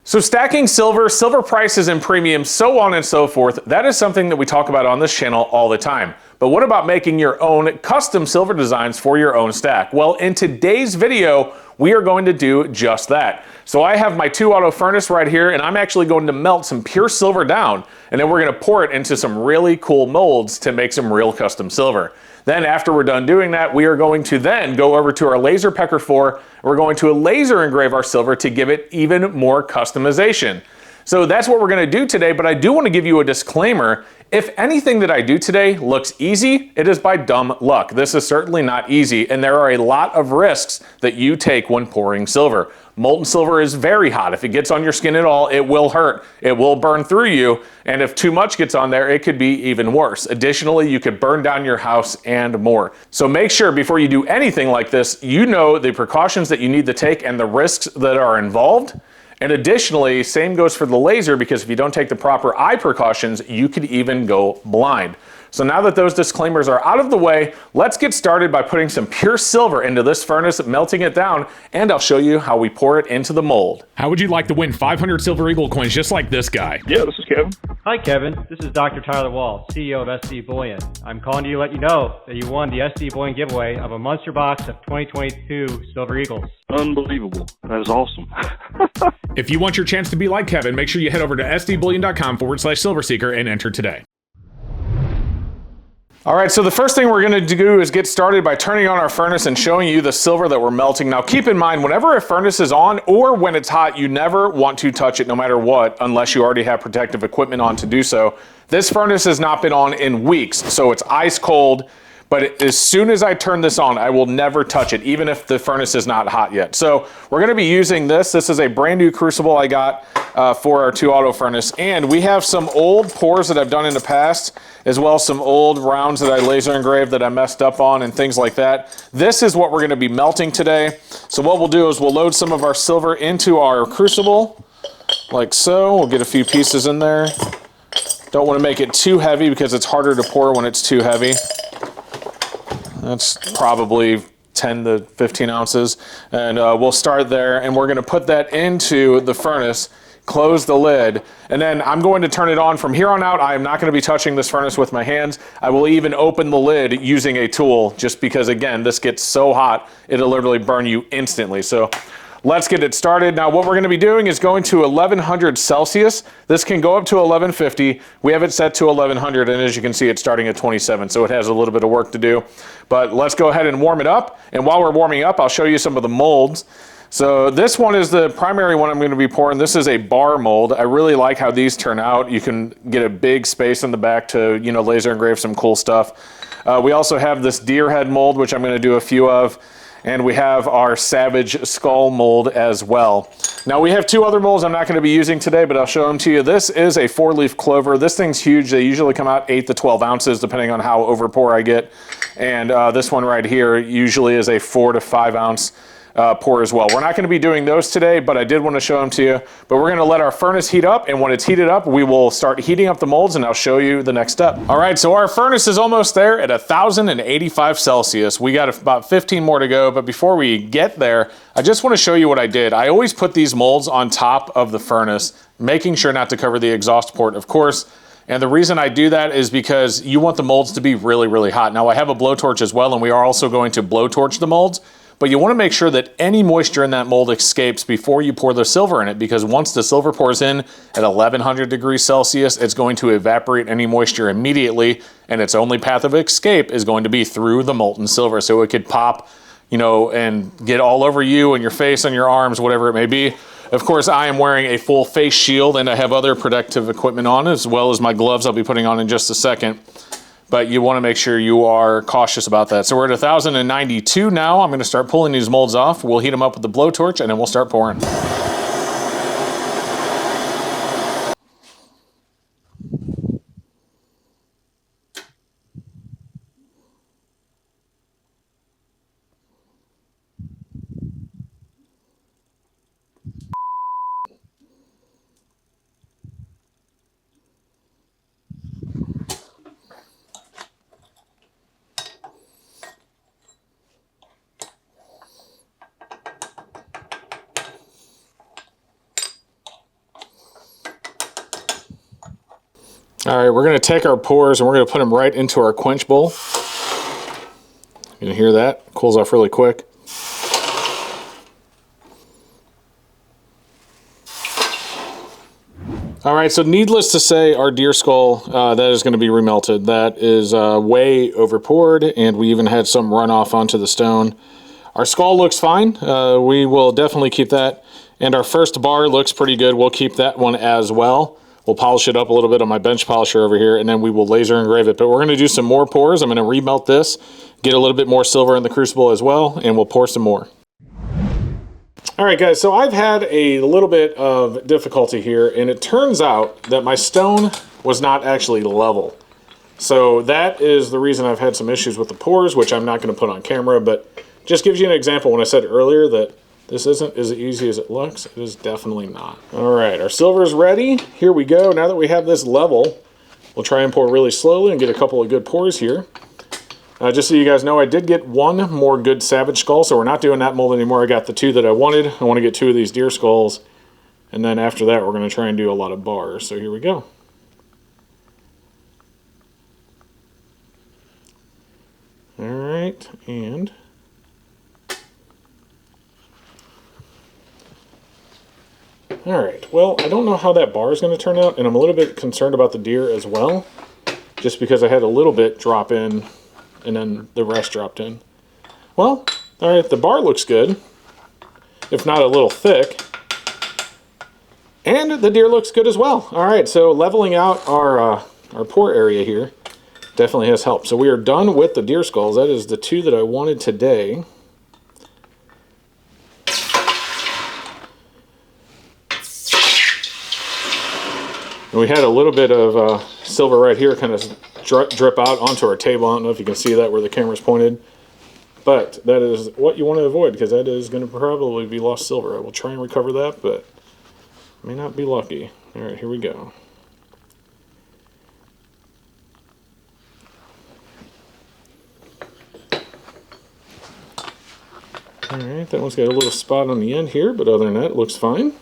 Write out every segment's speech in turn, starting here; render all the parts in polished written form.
So stacking silver, silver prices and premiums, so on and so forth, that is something that we talk about on this channel all the time. But what about making your own custom silver designs for your own stack? Well, in today's video, we are going to do just that. So I have my ToAuto furnace right here, and I'm actually going to melt some pure silver down, and then we're going to pour it into some really cool molds to make some real custom silver. Then after we're done doing that, we are going to then go over to our LaserPecker 4, and we're going to laser engrave our silver to give it even more customization. So that's what we're going to do today, but I do want to give you a disclaimer. If anything that I do today looks easy, it is by dumb luck. This is certainly not easy, and there are a lot of risks that you take when pouring silver. Molten silver is very hot. If it gets on your skin at all, it will hurt. It will burn through you, and if too much gets on there, it could be even worse. Additionally, you could burn down your house and more. So make sure before you do anything like this, you know the precautions that you need to take and the risks that are involved. And additionally, same goes for the laser, because if you don't take the proper eye precautions, you could even go blind. So now that those disclaimers are out of the way, let's get started by putting some pure silver into this furnace, melting it down, and I'll show you how we pour it into the mold. How would you like to win 500 Silver Eagle coins just like this guy? Yeah, this is Kevin. Hi Kevin, this is Dr. Tyler Wall, CEO of SD Bullion. I'm calling to let you know that you won the SD Bullion giveaway of a monster box of 2022 Silver Eagles. Unbelievable. That is awesome. If you want your chance to be like Kevin, make sure you head over to sdbullion.com/silverseeker and enter today. All right, so the first thing we're going to do is get started by turning on our furnace and showing you the silver that we're melting. Now keep in mind, whenever a furnace is on or when it's hot, you never want to touch it no matter what, unless you already have protective equipment on to do so. This furnace has not been on in weeks, so it's ice cold. But as soon as I turn this on, I will never touch it, even if the furnace is not hot yet. So we're gonna be using this. This is a brand new crucible I got for our ToAuto furnace. And we have some old pours that I've done in the past, as well as some old rounds that I laser engraved that I messed up on and things like that. This is what we're gonna be melting today. So what we'll do is we'll load some of our silver into our crucible, like so. We'll get a few pieces in there. Don't wanna make it too heavy because it's harder to pour when it's too heavy. That's probably 10 to 15 ounces. And we'll start there, and we're gonna put that into the furnace, close the lid, and then I'm going to turn it on. From here on out, I am not gonna be touching this furnace with my hands. I will even open the lid using a tool, just because again, this gets so hot, it'll literally burn you instantly. So let's get it started. Now what we're gonna be doing is going to 1100 Celsius. This can go up to 1150. We have it set to 1100, and as you can see, it's starting at 27, so it has a little bit of work to do. But let's go ahead and warm it up. And while we're warming up, I'll show you some of the molds. So this one is the primary one I'm gonna be pouring. This is a bar mold. I really like how these turn out. You can get a big space in the back to, you know, laser engrave some cool stuff. We also have this deer head mold, which I'm gonna do a few of. And we have our Savage Skull mold as well. Now we have two other molds I'm not going to be using today, but I'll show them to you. This is a 4-leaf clover. This thing's huge. They usually come out 8 to 12 ounces, depending on how over pour I get. And this one right here usually is a 4 to 5 ounce pour as well. We're not going to be doing those today, but I did want to show them to you. But we're going to let our furnace heat up, and when it's heated up, we will start heating up the molds, and I'll show you the next step. All right, so our furnace is almost there at 1085 Celsius. We got about 15 more to go, but before we get there, I just want to show you what I did. I always put these molds on top of the furnace, making sure not to cover the exhaust port, of course. And the reason I do that is because you want the molds to be really, really hot. Now I have a blowtorch as well, and we are also going to blowtorch the molds. But you want to make sure that any moisture in that mold escapes before you pour the silver in it, because once the silver pours in at 1100 degrees Celsius, it's going to evaporate any moisture immediately, and its only path of escape is going to be through the molten silver. So it could pop, you know, and get all over you and your face and your arms, whatever it may be. Of course, I am wearing a full face shield, and I have other protective equipment on, as well as my gloves I'll be putting on in just a second. But you want to make sure you are cautious about that. So we're at 1092 now. I'm going to start pulling these molds off. We'll heat them up with the blowtorch, and then we'll start pouring. All right, we're going to take our pours and we're going to put them right into our quench bowl. You can hear that? Cools off really quick. All right, so needless to say, our deer skull, that is going to be remelted. That is way over poured, and we even had some runoff onto the stone. Our skull looks fine. We will definitely keep that. And our first bar looks pretty good. We'll keep that one as well. We'll polish it up a little bit on my bench polisher over here, and then we will laser engrave it. But we're going to do some more pours. I'm going to remelt this, get a little bit more silver in the crucible as well, and we'll pour some more. All right, guys, so I've had a little bit of difficulty here, and it turns out that my stone was not actually level. So that is the reason I've had some issues with the pours, which I'm not going to put on camera, but just gives you an example. When I said earlier that this isn't as easy as it looks, it is definitely not. All right, our silver is ready. Here we go. Now that we have this level, we'll try and pour really slowly and get a couple of good pours here. Just so you guys know, I did get one more good Savage skull, so we're not doing that mold anymore. I got the two that I wanted. I want to get two of these deer skulls, and then after that, we're going to try and do a lot of bars. So here we go. All right, and all right, well, I don't know how that bar is going to turn out, and I'm a little bit concerned about the deer as well, just because I had a little bit drop in, and then the rest dropped in. Well, all right, the bar looks good, if not a little thick, and the deer looks good as well. All right, so leveling out our pour area here definitely has helped. So we are done with the deer skulls. That is the two that I wanted today. And we had a little bit of silver right here kind of drip out onto our table. I don't know if you can see that where the camera's pointed. But that is what you want to avoid, because that is going to probably be lost silver. I will try and recover that, but may not be lucky. All right, here we go. All right, that one's got a little spot on the end here, but other than that, it looks fine.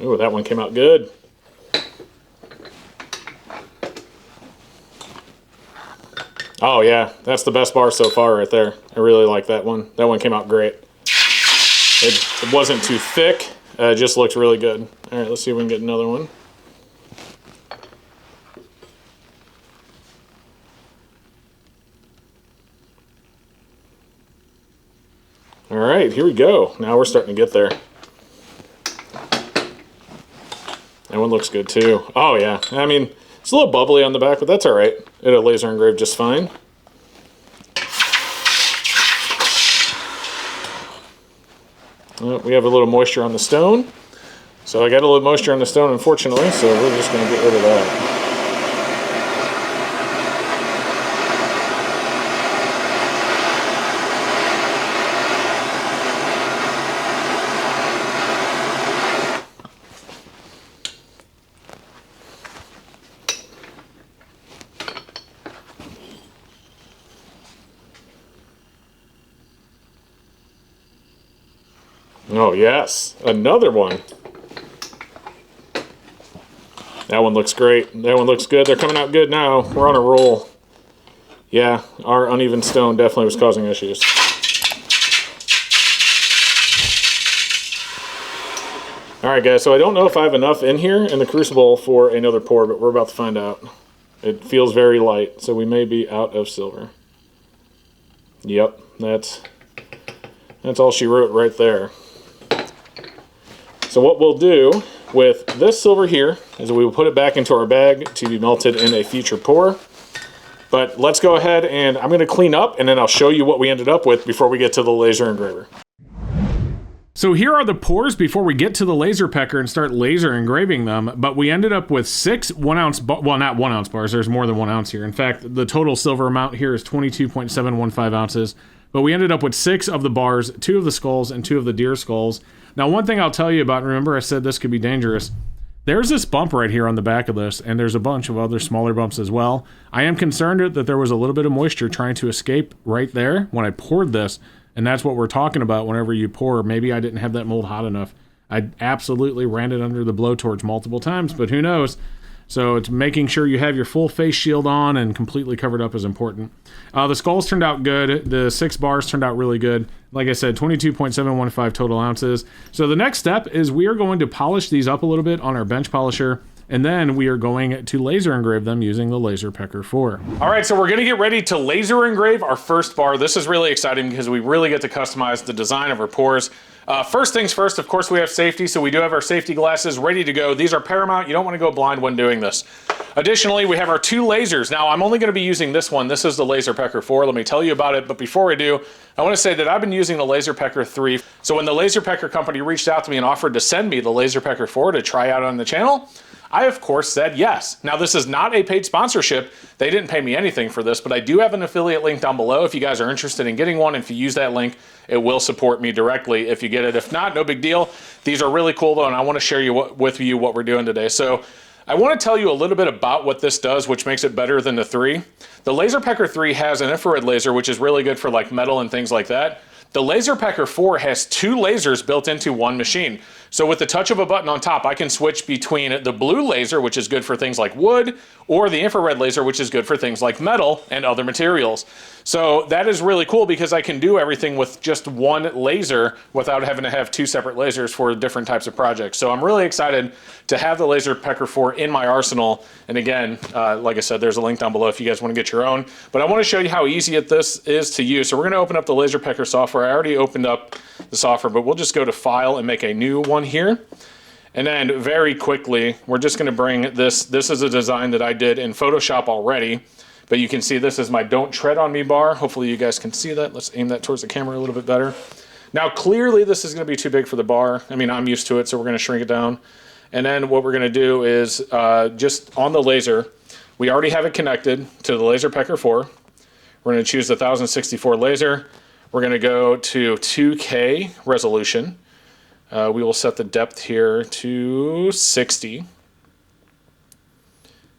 Oh, that one came out good. Oh yeah, that's the best bar so far right there. I really like that one. That one came out great. It wasn't too thick, it just looked really good. All right, let's see if we can get another one. All right, here we go. Now we're starting to get there. That one looks good too. Oh yeah, I mean, it's a little bubbly on the back, but that's all right. It'll laser engrave just fine. We have a little moisture on the stone. So I got a little moisture on the stone, unfortunately, so we're just going to get rid of that. Oh yes, another one. That one looks great. That one looks good. They're coming out good now. We're on a roll. Yeah, our uneven stone definitely was causing issues. Alright guys, so I don't know if I have enough in here in the crucible for another pour, but we're about to find out. It feels very light, so we may be out of silver. Yep, that's all she wrote right there. So what we'll do with this silver here is we will put it back into our bag to be melted in a future pour. But let's go ahead and I'm going to clean up and then I'll show you what we ended up with before we get to the laser engraver. So here are the pours before we get to the laser pecker and start laser engraving them. But we ended up with 6 1 ounce, well, not 1 ounce bars. There's more than 1 ounce here. In fact, the total silver amount here is 22.715 ounces. But we ended up with 6 of the bars, 2 of the skulls, and 2 of the deer skulls. Now, one thing I'll tell you about, remember I said this could be dangerous. There's this bump right here on the back of this, and there's a bunch of other smaller bumps as well. I am concerned that there was a little bit of moisture trying to escape right there when I poured this, and that's what we're talking about whenever you pour. Maybe I didn't have that mold hot enough. I absolutely ran it under the blowtorch multiple times, but who knows? So it's making sure you have your full face shield on and completely covered up is important. The skulls turned out good. The 6 bars turned out really good. Like I said, 22.715 total ounces. So the next step is we are going to polish these up a little bit on our bench polisher, and then we are going to laser engrave them using the LaserPecker 4. All right, so we're gonna get ready to laser engrave our first bar. This is really exciting because we really get to customize the design of our pours. First things first, of course, we have safety, so we do have our safety glasses ready to go. These are paramount. You don't want to go blind when doing this. Additionally, we have our 2 lasers. Now, I'm only going to be using this one. This is the LaserPecker 4. Let me tell you about it, but before I do, I want to say that I've been using the LaserPecker 3. So when the LaserPecker company reached out to me and offered to send me the LaserPecker 4 to try out on the channel, I, of course, said yes. Now, this is not a paid sponsorship. They didn't pay me anything for this, but I do have an affiliate link down below if you guys are interested in getting one. If you use that link, it will support me directly if you get it. If not, no big deal. These are really cool, though, and I want to share with you what we're doing today. So I want to tell you a little bit about what this does, which makes it better than the 3. The LaserPecker 3 has an infrared laser, which is really good for like metal and things like that. The LaserPecker 4 has 2 lasers built into one machine. So with the touch of a button on top, I can switch between the blue laser, which is good for things like wood, or the infrared laser, which is good for things like metal and other materials. So that is really cool because I can do everything with just one laser without having to have 2 separate lasers for different types of projects. So I'm really excited to have the LaserPecker 4 in my arsenal. And again, like I said, there's a link down below if you guys want to get your own. But I want to show you how easy this is to use. So we're going to open up the LaserPecker software. I already opened up the software, but we'll just go to File and make a new one here. And then very quickly, we're just going to bring this. This is a design that I did in Photoshop already, but you can see this is my Don't Tread on Me bar. Hopefully you guys can see that. Let's aim that towards the camera a little bit better. Now clearly this is going to be too big for the bar. I mean, I'm used to it, so we're going to shrink it down. And then what we're going to do is just on the laser, we already have it connected to the LaserPecker 4. We're going to choose the 1064 laser. We're going to go to 2K resolution. We will set the depth here to 60.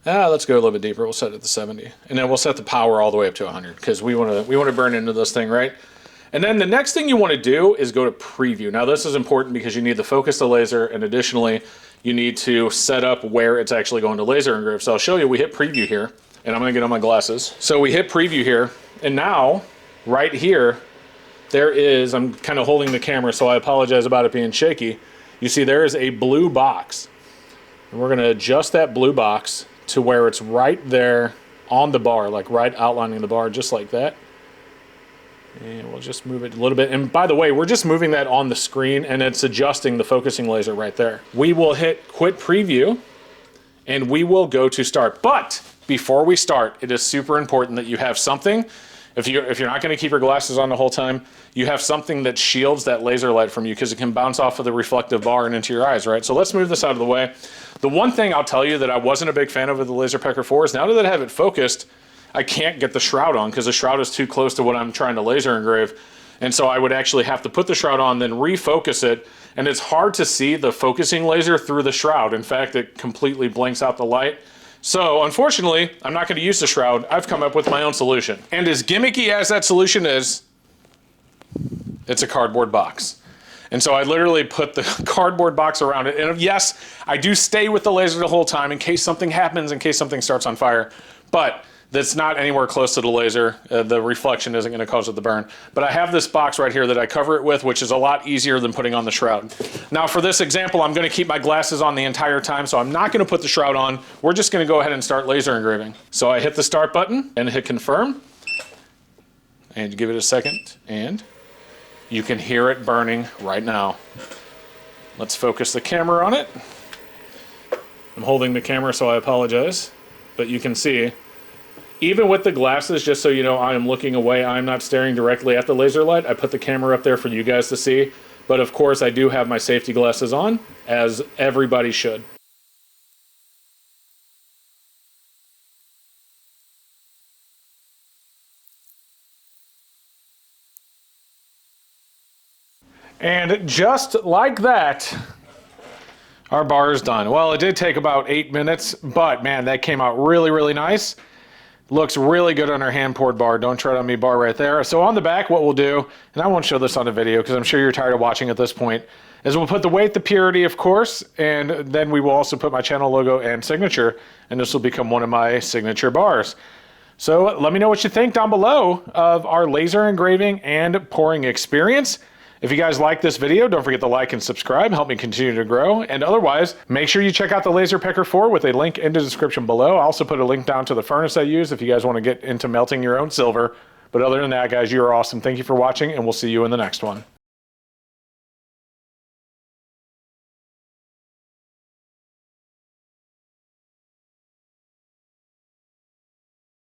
Let's go a little bit deeper. We'll set it to 70. And then we'll set the power all the way up to 100 because we want to burn into this thing, right? And then the next thing you want to do is go to preview. Now this is important because you need to focus the laser, and additionally you need to set up where it's actually going to laser engrave. So I'll show you. We hit preview here, and I'm going to get on my glasses. So we hit preview here, and now right here there is, I'm kind of holding the camera, so I apologize about it being shaky. You see there is a blue box. And we're going to adjust that blue box to where it's right there on the bar, like right outlining the bar, just like that. And we'll just move it a little bit. And by the way, we're just moving that on the screen, and it's adjusting the focusing laser right there. We will hit quit preview, and we will go to start. But before we start, it is super important that you have something. If you're not going to keep your glasses on the whole time, you have something that shields that laser light from you because it can bounce off of the reflective bar and into your eyes, right? So let's move this out of the way. The one thing I'll tell you that I wasn't a big fan of with the LaserPecker 4 is now that I have it focused, I can't get the shroud on because the shroud is too close to what I'm trying to laser engrave. And so I would actually have to put the shroud on, then refocus it. And it's hard to see the focusing laser through the shroud. In fact, it completely blanks out the light. So unfortunately, I'm not going to use the shroud. I've come up with my own solution. And as gimmicky as that solution is, it's a cardboard box. And so I literally put the cardboard box around it. And yes, I do stay with the laser the whole time in case something happens, in case something starts on fire. But that's not anywhere close to the laser. The reflection isn't going to cause it to burn. But I have this box right here that I cover it with, which is a lot easier than putting on the shroud. Now for this example, I'm going to keep my glasses on the entire time, so I'm not going to put the shroud on. We're just going to go ahead and start laser engraving. So I hit the start button and hit confirm. And give it a second, and you can hear it burning right now. Let's focus the camera on it. I'm holding the camera, so I apologize. But you can see, even with the glasses, just so you know, I am looking away. I'm not staring directly at the laser light. I put the camera up there for you guys to see. But of course, I do have my safety glasses on, as everybody should. And just like that, Our bar is done. Well, it did take about 8 minutes, but man, that came out really, really nice. Looks really good on our hand-poured bar. Don't tread on me bar right there. So on the back, what we'll do, and I won't show this on the video because I'm sure you're tired of watching at this point, is we'll put the weight, the purity, of course, and then we will also put my channel logo and signature, and this will become one of my signature bars. So let me know what you think down below of our laser engraving and pouring experience. If you guys like this video, don't forget to like and subscribe, help me continue to grow. And otherwise, make sure you check out the LaserPecker 4 with a link in the description below. I'll also put a link down to the furnace I use if you guys want to get into melting your own silver. But other than that, guys, you are awesome. Thank you for watching, and we'll see you in the next one.